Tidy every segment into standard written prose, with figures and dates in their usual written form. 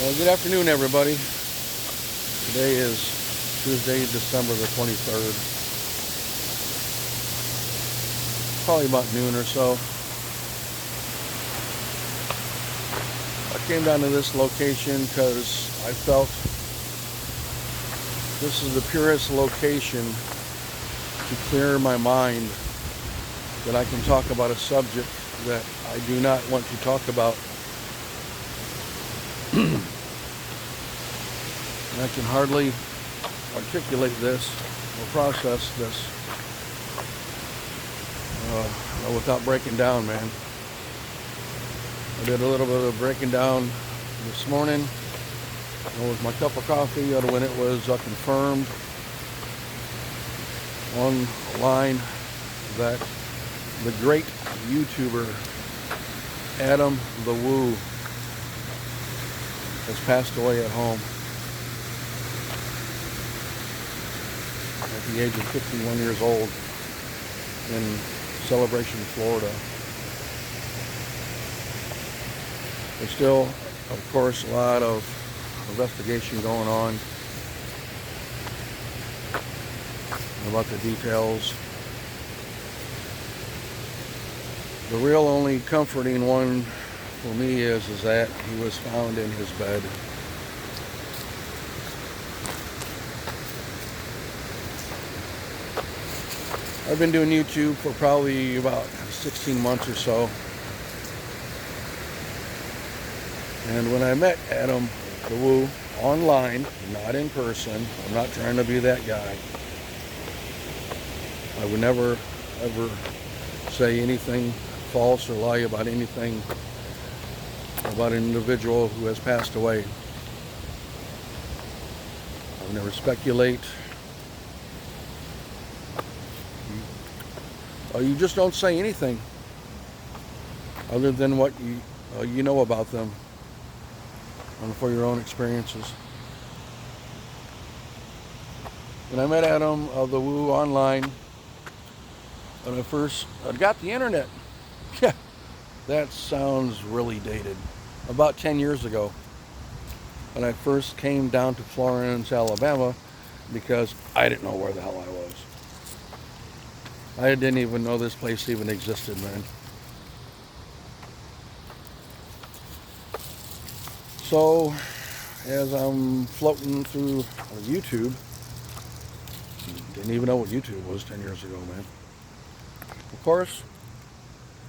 Well, good afternoon, everybody. Today is Tuesday, December the 23rd. Probably about noon or so. I came down to this location because I felt this is the purest location to clear my mind, that I can talk about a subject that I do not want to talk about. I can hardly articulate this or process this without breaking down, man. I did a little bit of breaking down this morning with my cup of coffee when it was confirmed online that the great YouTuber Adam the Woo has passed away at home at the age of 51 years old in Celebration, Florida. There's still, of course, a lot of investigation going on about the details. The real only comforting one for me is that he was found in his bed. I've been doing YouTube for probably about 16 months or so. And when I met Adam the Woo online, not in person, I'm not trying to be that guy. I would never, ever say anything false or lie about anything about an individual who has passed away. I would never speculate. You just don't say anything other than what you know about them and for your own experiences. When I met Adam the Woo online, when I first got the internet, yeah, that sounds really dated. About 10 years ago, when I first came down to Florence, Alabama, because I didn't know where the hell I was. I didn't even know this place even existed, man. So, as I'm floating through YouTube, didn't even know what YouTube was 10 years ago, man. Of course,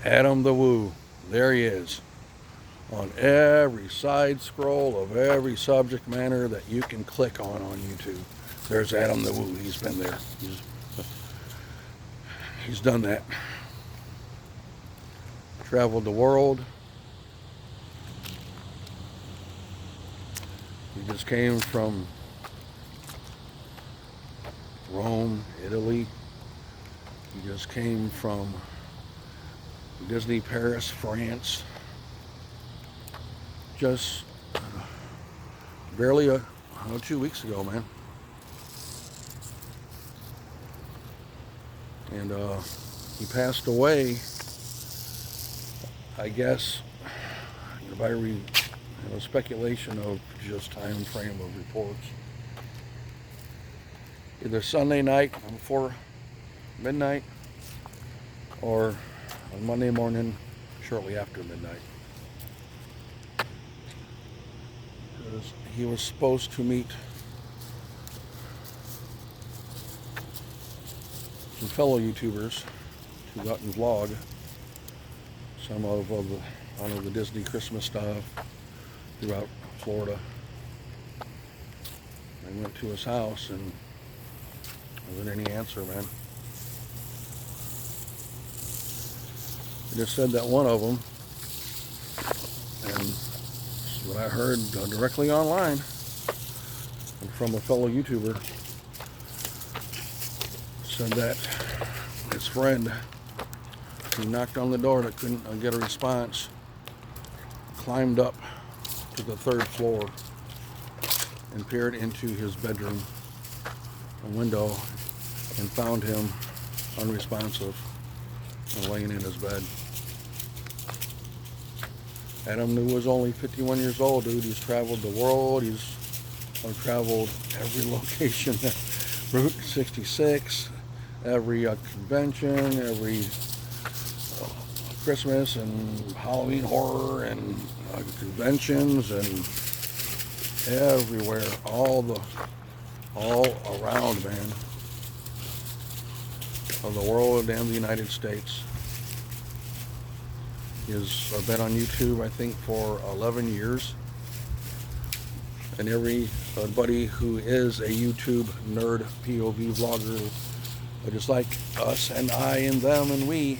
Adam the Woo, there he is. On every side scroll of every subject matter that you can click on YouTube. There's Adam the Woo, he's been there. He's done that. Traveled the world. He just came from Rome, Italy. He just came from Disney Paris, France. Just barely 2 weeks ago, man. And he passed away, I guess, by speculation of just time frame of reports. Either Sunday night before midnight or on Monday morning shortly after midnight. Because he was supposed to meet some fellow YouTubers who got and vlog some of the Disney Christmas stuff throughout Florida. I went to his house and there wasn't any answer, man. He just said that one of them, and what I heard directly online and from a fellow YouTuber, said that his friend, who knocked on the door that couldn't get a response, climbed up to the 3rd floor and peered into his bedroom window and found him unresponsive and laying in his bed. Adam New was only 51 years old, dude. He's traveled the world. He's traveled every location. Route 66, every convention, every Christmas and Halloween horror and conventions and everywhere, all around, man, of the world and the United States. He's been on YouTube, I think, for 11 years. And everybody who is a YouTube nerd POV vlogger, just like us and I and them and we,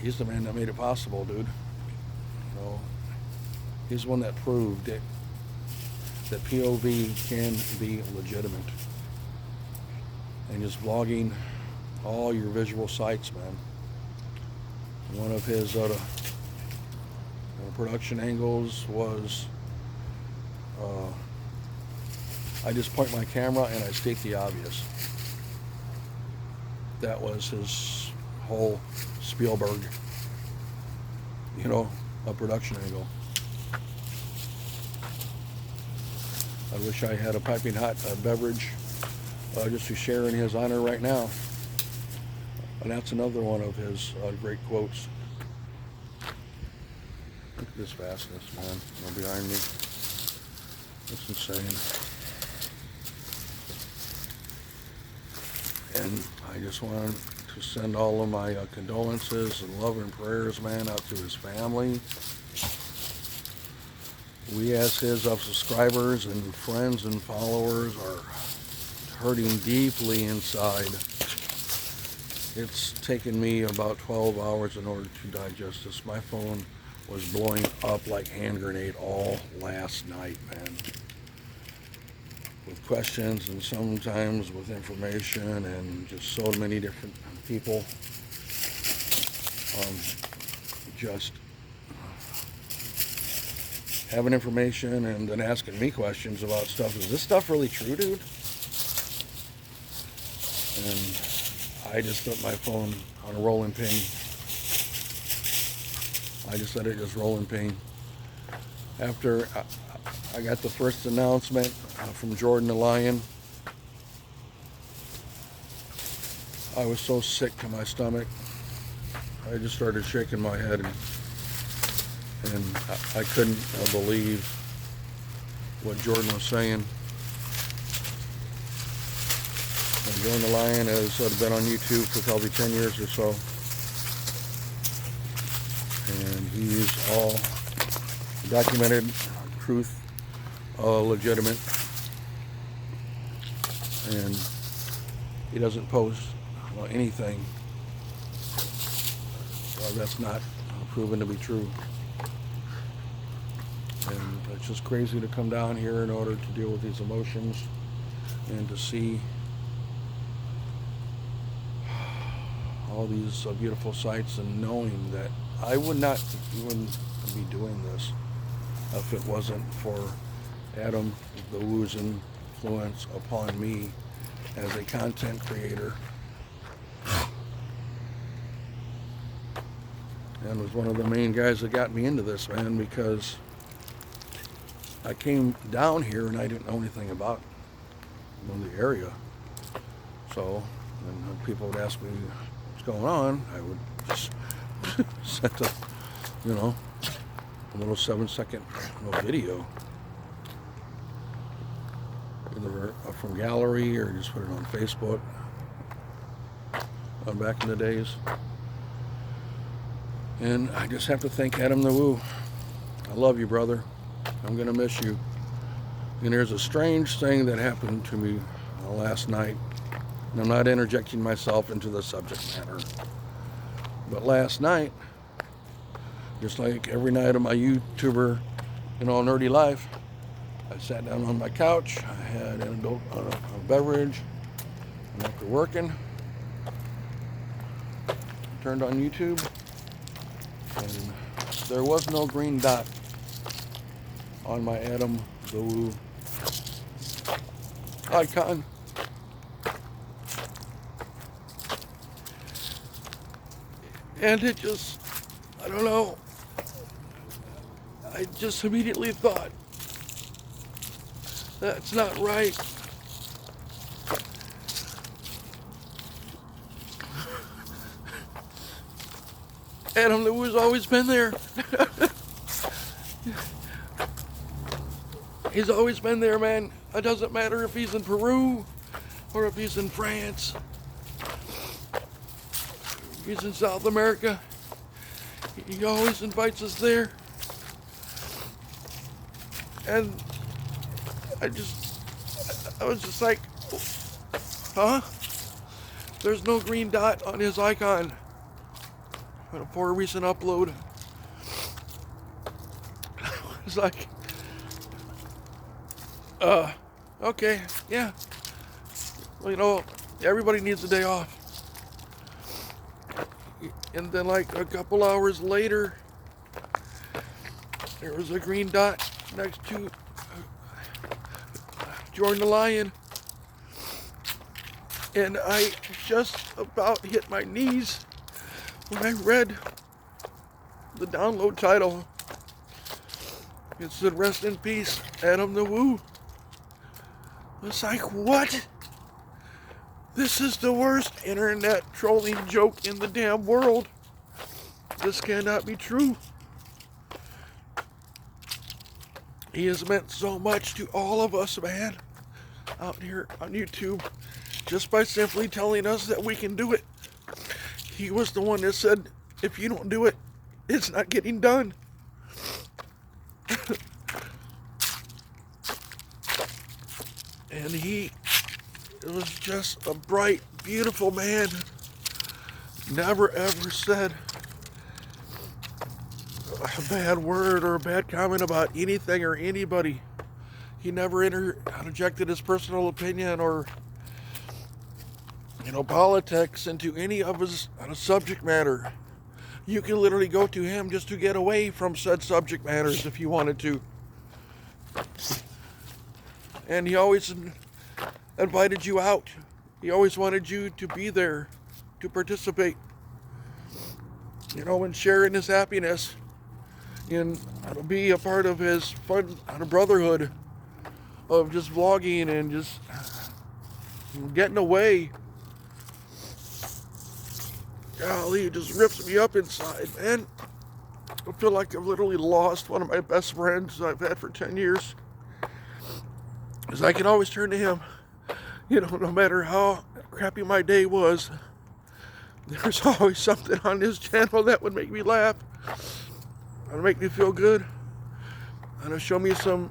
he's the man that made it possible, dude. You know, he's the one that proved it, that POV can be legitimate. And just vlogging all your visual sites, man. One of his production angles was, I just point my camera and I state the obvious. That was his whole Spielberg, you know, a production angle. I wish I had a piping hot beverage just to share in his honor right now. And that's another one of his great quotes. Look at this vastness, man. Behind me. It's insane. And I just wanted to send all of my condolences and love and prayers, man, out to his family. We as his subscribers and friends and followers are hurting deeply inside. It's taken me about 12 hours in order to digest this. My phone was blowing up like hand grenade all last night, man. With questions and sometimes with information and just so many different people. Just having information and then asking me questions about stuff. Is this stuff really true, dude? And I just put my phone on a rolling ping. I just let it just roll and ping. After I got the first announcement from Jordan the Lion, I was so sick to my stomach. I just started shaking my head, and I couldn't believe what Jordan was saying. And Jordan the Lion has been on YouTube for probably 10 years or so. And he's all documented, truth, legitimate. And he doesn't post anything that's not proven to be true. And it's just crazy to come down here in order to deal with these emotions and to see all these beautiful sights, and knowing that I would not even be doing this if it wasn't for Adam the Woo's influence upon me as a content creator. And was one of the main guys that got me into this, man, because I came down here and I didn't know anything about the area. So, when people would ask me what's going on, I would just send a little 7-second video, either from gallery or just put it on Facebook. Back in the days. And I just have to thank Adam the Woo. I love you, brother. I'm gonna miss you. And there's a strange thing that happened to me last night. And I'm not interjecting myself into the subject matter. But last night, just like every night of my YouTuber, nerdy life, I sat down on my couch. I had a beverage. And after working, turned on YouTube, and there was no green dot on my Adam the Woo icon. And it just I don't know. I just immediately thought, that's not right. Adam Lewis always been there. He's always been there, man. It doesn't matter if he's in Peru or if he's in France. If he's in South America. He always invites us there. And I was just like, huh? There's no green dot on his icon. For a recent upload. It's like, okay, yeah. Well, you know, everybody needs a day off. And then like a couple hours later, there was a green dot next to Jordan the Lion. And I just about hit my knees when I read the download title. It said, "Rest in peace, Adam the Woo." It's like, what? This is the worst internet trolling joke in the damn world. This cannot be true. He has meant so much to all of us, man, out here on YouTube, just by simply telling us that we can do it. He was the one that said, if you don't do it, it's not getting done. And he was just a bright, beautiful man. Never ever said a bad word or a bad comment about anything or anybody. He never interjected his personal opinion or, politics into any of his subject matter. You can literally go to him just to get away from said subject matters if you wanted to. And he always invited you out. He always wanted you to be there, to participate, and share in his happiness, and be a part of his fun brotherhood of just vlogging and just getting away. Golly, it just rips me up inside, man. I feel like I've literally lost one of my best friends I've had for 10 years. Because I can always turn to him. No matter how crappy my day was, there's always something on his channel that would make me laugh. That'd make me feel good. And show me some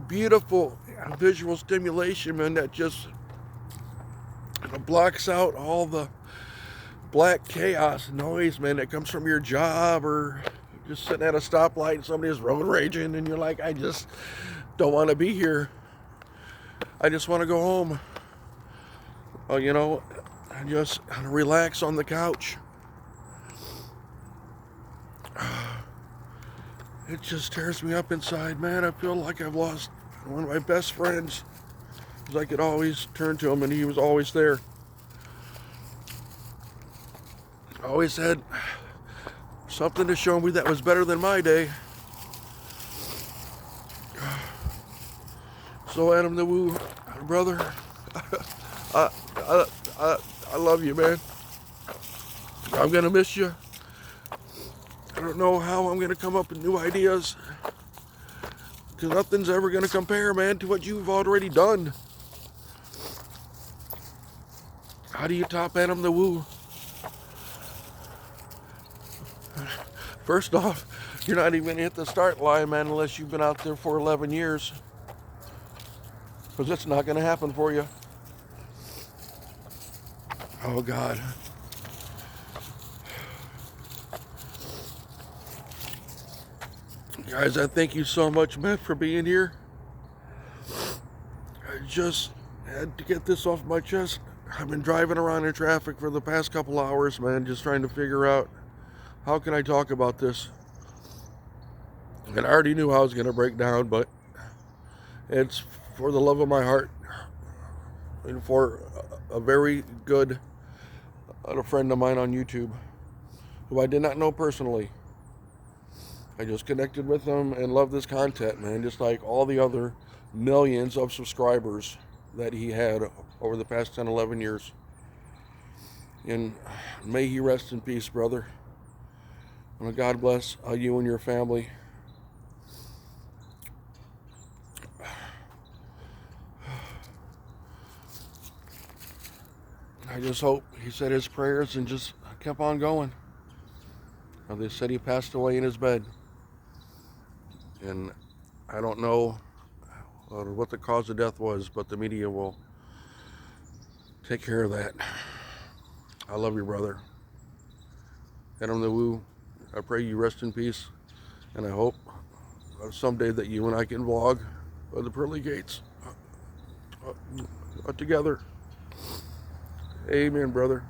beautiful visual stimulation, man, that just blocks out all the black chaos noise, man, that comes from your job or just sitting at a stoplight and somebody's road raging and you're like, I just don't want to be here. I just want to go home. And just relax on the couch. It just tears me up inside, man. I feel like I've lost one of my best friends. Because I could always turn to him and he was always there. Always had something to show me that was better than my day. So Adam the Woo, brother, I love you, man. I'm gonna miss you. I don't know how I'm gonna come up with new ideas, because nothing's ever gonna compare, man, to what you've already done. How do you top Adam the Woo? First off, you're not even gonna hit the start line, man, unless you've been out there for 11 years. Because it's not gonna happen for you. Oh, God. Guys, I thank you so much, man, for being here. I just had to get this off my chest. I've been driving around in traffic for the past couple hours, man, just trying to figure out how can I talk about this. And I already knew I was going to break down, but it's for the love of my heart and for a very good friend of mine on YouTube who I did not know personally. I just connected with him and love this content, man. Just like all the other millions of subscribers that he had over the past 10, 11 years. And may he rest in peace, brother. And God bless you and your family. I just hope he said his prayers and just kept on going. They said he passed away in his bed. And I don't know what the cause of death was, but the media will take care of that. I love you, brother. Adam the Woo, I pray you rest in peace. And I hope someday that you and I can vlog the pearly gates together. Amen, brother.